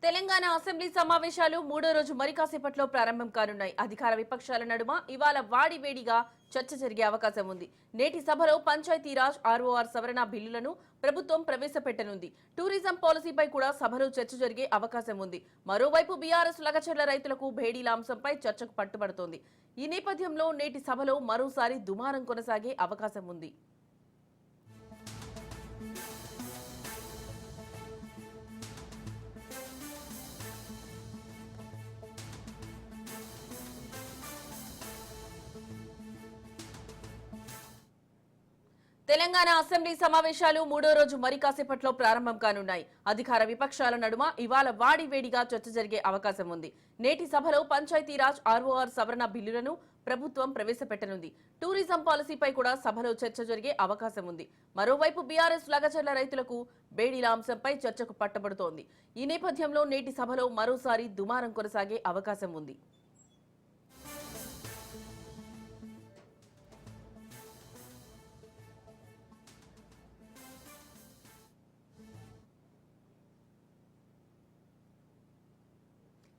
Telangana assembly సమావేశాలు మూడో రోజు మరి కాసేపట్లో ప్రారంభం కానున్నాయి. అధికార విపక్షాల నడుమ ఇవాళ వాడివేడిగా చర్చ జరిగే అవకాశం ఉంది. నేటి సభలో పంచాయతీరాజ్ ఆర్ఓఆర్ సవరణ బిల్లులను ప్రభుత్వం ప్రవేశపెట్టనుంది. టూరిజం పాలసీపై కూడా సభలో చర్చ జరిగే అవకాశం ఉంది. మరోవైపు బీఆర్ఎస్ లగచర్ల రైతులకు భేడీల అంశంపై చర్చకు పట్టుబడుతోంది. ఈ నేపథ్యంలో నేటి సభలో మరోసారి దుమారం కొనసాగే అవకాశం ఉంది. తెలంగాణ అసెంబ్లీ సమావేశాలు మూడో రోజు మరి కాసేపట్లో ప్రారంభం కానున్నాయి. అధికార విపక్షాల నడుమ ఇవాళ వాడివేడిగా చర్చ జరిగే అవకాశం ఉంది. నేటి సభలో పంచాయతీరాజ్ ఆర్ఓఆర్ సవరణ బిల్లులను ప్రభుత్వం ప్రవేశపెట్టనుంది. టూరిజం పాలసీపై కూడా సభలో చర్చ జరిగే అవకాశం ఉంది. మరోవైపు బీఆర్ఎస్ లగచర్ల రైతులకు బేడీల అంశంపై చర్చకు పట్టబడుతోంది. ఈ నేపథ్యంలో నేటి సభలో మరోసారి దుమారం కొనసాగే అవకాశం ఉంది.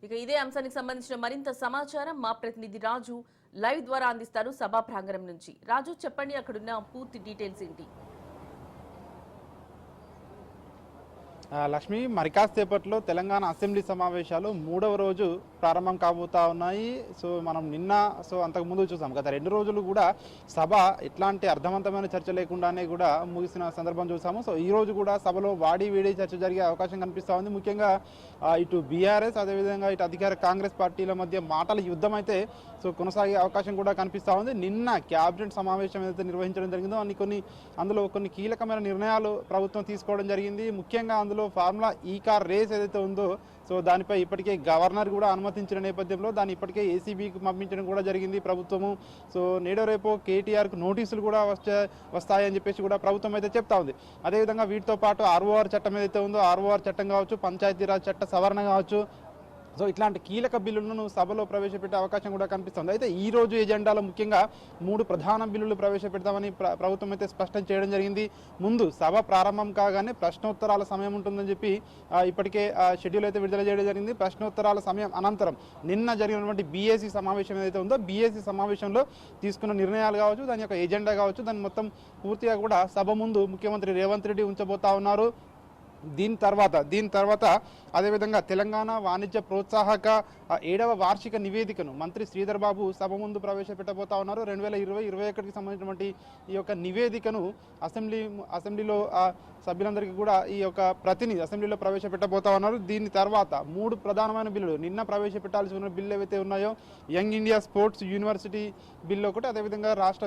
ఇక ఇదే అంశానికి సంబంధించిన మరింత సమాచారం మా ప్రతినిధి రాజు లైవ్ ద్వారా అందిస్తారు సభా ప్రాంగణం నుంచి. రాజు, చెప్పండి, అక్కడున్న పూర్తి డీటెయిల్స్ ఏంటి? లక్ష్మి, మరి కాసేపట్లో తెలంగాణ అసెంబ్లీ సమావేశాలు మూడవ రోజు ప్రారంభం కాబోతా ఉన్నాయి. సో మనం నిన్న అంతకుముందు చూసాం, గత 2 రోజులు కూడా సభ ఎట్లాంటి అర్థవంతమైన చర్చ లేకుండానే కూడా ముగిసిన సందర్భం చూసాము. సో ఈ రోజు కూడా సభలో వాడి చర్చ జరిగే అవకాశం కనిపిస్తూ ఉంది. ముఖ్యంగా ఇటు బీఆర్ఎస్ అదేవిధంగా ఇటు అధికార కాంగ్రెస్ పార్టీల మధ్య మాటల యుద్ధం అయితే కొనసాగే అవకాశం కూడా కనిపిస్తూ ఉంది. నిన్న క్యాబినెట్ సమావేశం ఏదైతే నిర్వహించడం జరిగిందో అందులో కొన్ని కీలకమైన నిర్ణయాలు ప్రభుత్వం తీసుకోవడం జరిగింది. ముఖ్యంగా అందులో ఫార్ములా ఈ కార్ రేస్ ఏదైతే ఉందో దానిపై ఇప్పటికే గవర్నర్ కూడా అనుమతించిన నేపథ్యంలో దాన్ని ఇప్పటికే ఏసీబీకి పంపించడం కూడా జరిగింది ప్రభుత్వము. నేడో రేపో కేటీఆర్కు నోటీసులు కూడా వస్తాయని చెప్పేసి కూడా ప్రభుత్వం అయితే చెప్తా ఉంది. అదేవిధంగా వీటితో పాటు ఆర్ఓఆర్ చట్టం ఏదైతే ఉందో ఆర్ఓఆర్ చట్టం కావచ్చు, పంచాయతీరాజ్ చట్ట సవరణ కావచ్చు, ఇట్లాంటి కీలక బిల్లులను సభలో ప్రవేశపెట్టే అవకాశం కూడా కనిపిస్తుంది. అయితే ఈ రోజు ఎజెండాలో ముఖ్యంగా 3 ప్రధాన బిల్లులు ప్రవేశపెడతామని ప్రభుత్వం అయితే స్పష్టం చేయడం జరిగింది. ముందు సభ ప్రారంభం కాగానే ప్రశ్నోత్తరాల సమయం ఉంటుందని చెప్పి ఇప్పటికే షెడ్యూల్ అయితే విడుదల చేయడం జరిగింది. ప్రశ్నోత్తరాల సమయం అనంతరం నిన్న జరిగినటువంటి బీఏసీ సమావేశం ఏదైతే ఉందో బీఏసీ సమావేశంలో తీసుకున్న నిర్ణయాలు కావచ్చు, దాని యొక్క ఎజెండా కావచ్చు, దాన్ని మొత్తం పూర్తిగా కూడా సభ ముందు ముఖ్యమంత్రి రేవంత్ రెడ్డి ఉంచబోతా ఉన్నారు. దీని తర్వాత అదేవిధంగా తెలంగాణ వాణిజ్య ప్రోత్సాహక 7వ వార్షిక నివేదికను మంత్రి శ్రీధర్ బాబు సభ ముందు ప్రవేశపెట్టబోతా ఉన్నారు. 2020-21కి సంబంధించినటువంటి ఈ యొక్క నివేదికను అసెంబ్లీలో సభ్యులందరికీ కూడా ఈ యొక్క ప్రతినిధి అసెంబ్లీలో ప్రవేశపెట్టబోతా ఉన్నారు. దీని తర్వాత 3 ప్రధానమైన బిల్లులు నిన్న ప్రవేశపెట్టాల్సి ఉన్న బిల్లు ఏవైతే ఉన్నాయో young India sports university bill ఒకటి, అదేవిధంగా రాష్ట్ర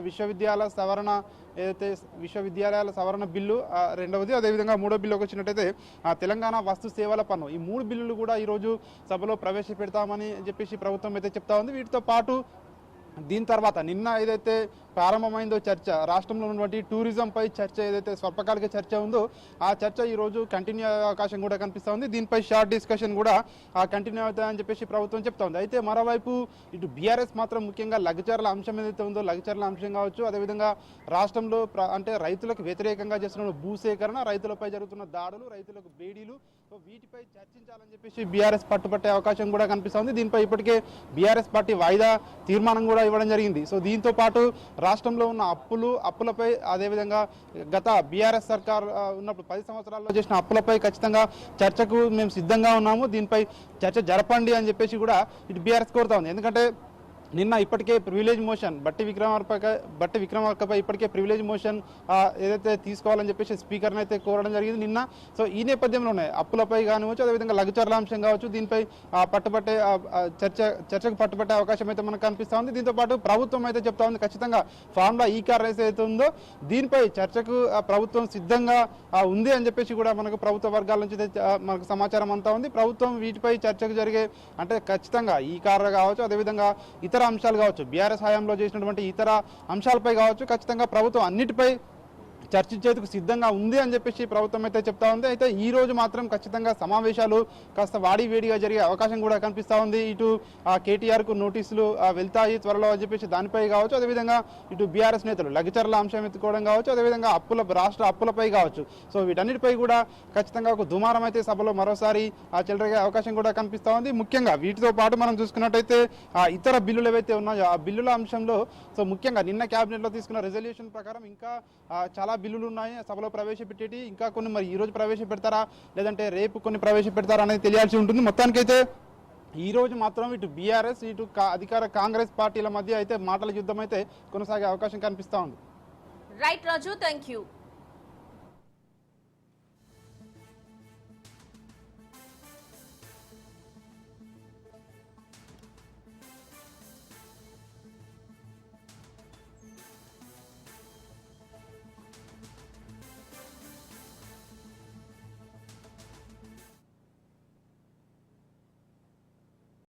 విశ్వవిద్యాలయాల సవరణ బిల్లు రెండవది, అదేవిధంగా మూడో బిల్లుకి వచ్చినట్టయితే తెలంగాణ వస్తు సేవల పన్ను. ఈ 3 బిల్లులు కూడా ఈరోజు సభలో ప్రవేశపెడతామని చెప్పేసి ప్రభుత్వం అయితే చెప్తా ఉంది. వీటితో పాటు దీని తర్వాత నిన్న ఏదైతే ప్రారంభమైందో చర్చ, రాష్ట్రంలో ఉన్నటువంటి టూరిజంపై చర్చ ఏదైతే స్వల్పకాలిక చర్చ ఉందో ఆ చర్చ ఈరోజు కంటిన్యూ అయ్యే అవకాశం కూడా కనిపిస్తూ ఉంది. దీనిపై షార్ట్ డిస్కషన్ కూడా కంటిన్యూ అవుతాయని చెప్పేసి ప్రభుత్వం చెప్తా ఉంది. అయితే మరోవైపు ఇటు బీఆర్ఎస్ మాత్రం ముఖ్యంగా లగచర్ల అంశం ఏదైతే ఉందో లగచర్ల అంశం కావచ్చు, అదేవిధంగా రాష్ట్రంలో అంటే రైతులకు వ్యతిరేకంగా చేస్తున్న భూసేకరణ, రైతులపై జరుగుతున్న దాడులు, రైతులకు బేడీలు, వీటిపై చర్చించాలని చెప్పేసి బీఆర్ఎస్ పట్టుపట్టే అవకాశం కూడా కనిపిస్తుంది. దీనిపై ఇప్పటికే బీఆర్ఎస్ పార్టీ వాయిదా తీర్మానం కూడా ఇవ్వడం జరిగింది. దీంతో పాటు రాష్ట్రంలో ఉన్న అప్పులపై, అదేవిధంగా గత బీఆర్ఎస్ సర్కార్ ఉన్నప్పుడు 10 సంవత్సరాల్లో చేసిన అప్పులపై ఖచ్చితంగా చర్చకు మేము సిద్ధంగా ఉన్నాము, దీనిపై చర్చ జరపండి అని చెప్పేసి కూడా ఇటు బీఆర్ఎస్ కోరుతా ఉంది. ఎందుకంటే నిన్న ఇప్పటికే ప్రివిలేజ్ మోషన్ బట్టి విక్రమార్కపై ఇప్పటికే ప్రివిలేజ్ మోషన్ ఏదైతే తీసుకోవాలని చెప్పేసి స్పీకర్ని అయితే కోరడం జరిగింది నిన్న. ఈ నేపథ్యంలోనే అప్పులపై కానివచ్చు, అదేవిధంగా లఘుచర్ల అంశం కావచ్చు, దీనిపై చర్చకు పట్టుబట్టే అవకాశం అయితే మనకు కనిపిస్తూ ఉంది. దీంతో పాటు ప్రభుత్వం అయితే చెప్తా ఉంది ఖచ్చితంగా ఫార్ములా ఈ కార్ రేస్ అయితే ఉందో దీనిపై చర్చకు ప్రభుత్వం సిద్ధంగా ఉంది అని చెప్పేసి కూడా మనకు ప్రభుత్వ వర్గాల నుంచి మనకు సమాచారం అంతా ఉంది. ప్రభుత్వం వీటిపై చర్చకు జరిగే అంటే ఖచ్చితంగా ఈ కార్ కావచ్చు, అదేవిధంగా ఇతర అంశాలు కావచ్చు, బీఆర్ఎస్ హయాంలో చేసినటువంటి ఇతర అంశాలపై కావచ్చు, ఖచ్చితంగా ప్రభుత్వం అన్నిటిపై చర్చించేందుకు సిద్ధంగా ఉంది అని చెప్పేసి ప్రభుత్వం అయితే చెప్తా ఉంది. అయితే ఈ రోజు మాత్రం ఖచ్చితంగా సమావేశాలు కాస్త వాడివేడిగా జరిగే అవకాశం కూడా కనిపిస్తా ఉంది. ఇటు కేటీఆర్ కు నోటీసులు వెళ్తాయి త్వరలో అని చెప్పేసి దానిపై కావచ్చు, అదేవిధంగా ఇటు బీఆర్ఎస్ నేతలు లగచర్ల అంశం ఎత్తుకోవడం కావచ్చు, అదేవిధంగా రాష్ట్ర అప్పులపై కావచ్చు. సో వీటన్నిటిపై కూడా ఖచ్చితంగా ఒక దుమారం అయితే సభలో మరోసారి చెలరేగే అవకాశం కూడా కనిపిస్తా ఉంది. ముఖ్యంగా వీటితో పాటు మనం చూసుకున్నట్టయితే ఇతర బిల్లులు ఏవైతే ఉన్నాయో ఆ బిల్లుల అంశంలో సో ముఖ్యంగా నిన్న కేబినెట్ లో తీసుకున్న రెజల్యూషన్ ప్రకారం ఇంకా చాలా బిల్లులు ఉన్నాయి సభలో ప్రవేశపెట్టేటి. ఇంకా కొన్ని మరి ఈ రోజు ప్రవేశపెడతారా లేదంటే రేపు కొన్ని ప్రవేశపెడతారా అనేది తెలియాల్సి ఉంటుంది. మొత్తానికైతే ఈ రోజు మాత్రం ఇటు బీఆర్ఎస్ ఇటు అధికార కాంగ్రెస్ పార్టీల మధ్య అయితే మాటల యుద్ధం అయితే కొనసాగే అవకాశం కనిపిస్తా ఉంది. Right Raju, thank you.